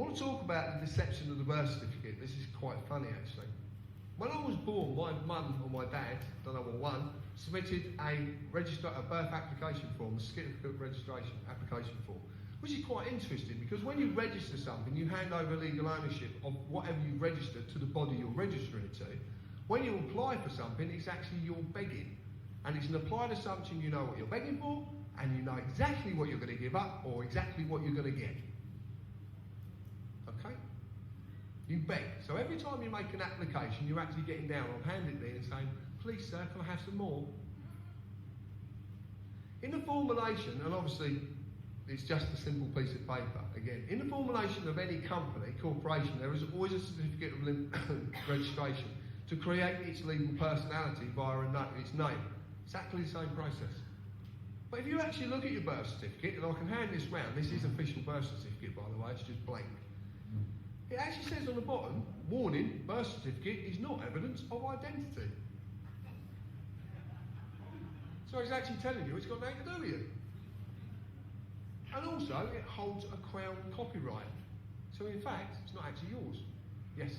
I want to talk about the deception of the birth certificate. This is quite funny actually. When I was born, my mum or my dad, don't know what one, submitted a birth application form, a certificate registration application form, which is quite interesting because when you register something, you hand over legal ownership of whatever you registered to the body you're registering it to. When you apply for something, it's actually you're begging. And it's an applied assumption you know what you're begging for, and you know exactly what you're going to give up or exactly what you're going to get. Okay? You beg. So every time you make an application, you're actually getting down on handed there and saying, please sir, can I have some more? In the formulation, and obviously it's just a simple piece of paper, again, in the formulation of any company, corporation, there is always a certificate of registration to create its legal personality via its name. Exactly the same process. But if you actually look at your birth certificate, and I can hand this round, this is official birth certificate by the way, it's just blank. It actually says on the bottom, warning, birth certificate is not evidence of identity. So it's actually telling you it's got nothing to do with you. And also, it holds a Crown copyright. So in fact, it's not actually yours. Yes?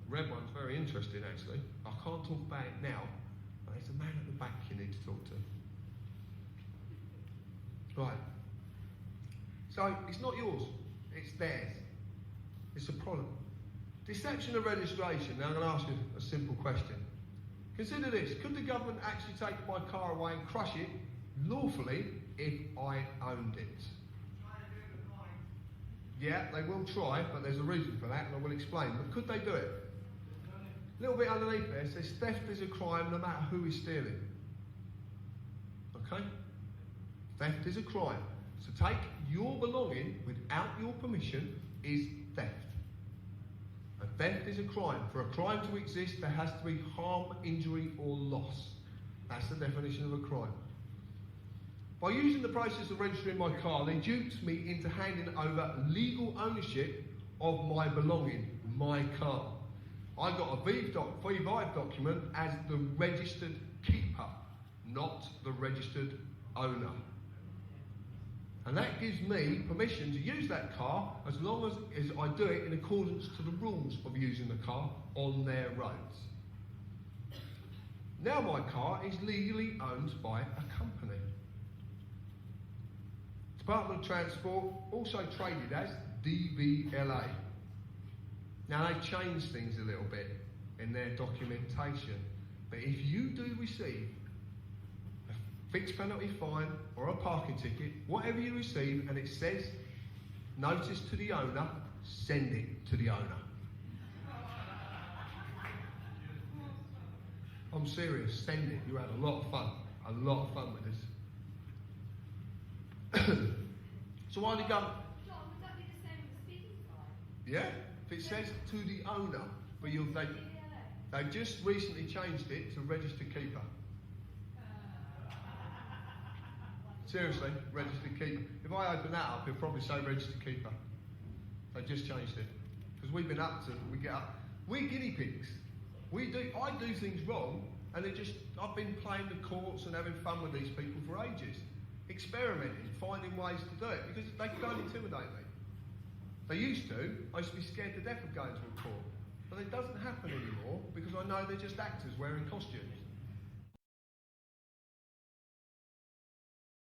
The red one's very interesting actually. I can't talk about it now, but there's a man at the back you need to talk to. Right. So, it's not yours, it's theirs. It's a problem. Deception of registration. Now I'm going to ask you a simple question. Consider this, could the government actually take my car away and crush it lawfully if I owned it? Yeah, they will try, but there's a reason for that and I will explain. But could they do it? A little bit underneath there, it says theft is a crime no matter who is stealing. Okay? Theft is a crime. So take your belonging without your permission is theft. And theft is a crime. For a crime to exist, there has to be harm, injury, or loss. That's the definition of a crime. By using the process of registering my car, they duped me into handing over legal ownership of my belonging, my car. I got a V5 document as the registered keeper, not the registered owner. And that gives me permission to use that car as long as I do it in accordance to the rules of using the car on their roads. Now my car is legally owned by a company. Department of Transport, also traded as DVLA. Now they've changed things a little bit in their documentation, but if you do receive a fixed penalty fine or a parking ticket, whatever you receive and it says notice to the owner, send it to the owner. I'm serious, send it. You had a lot of fun with this. So why the government? John, would that be the same with the speeding fine? Yeah, if it says to the owner, but they've just recently changed it to registered keeper. Seriously, registered keeper. If I open that up, it'll probably say registered keeper. They just changed it because we've been we're guinea pigs. I do things wrong, and I've been playing the courts and having fun with these people for ages. Experimenting, finding ways to do it, because they can't intimidate me. They used to. I used to be scared to death of going to a court. But it doesn't happen anymore, because I know they're just actors wearing costumes.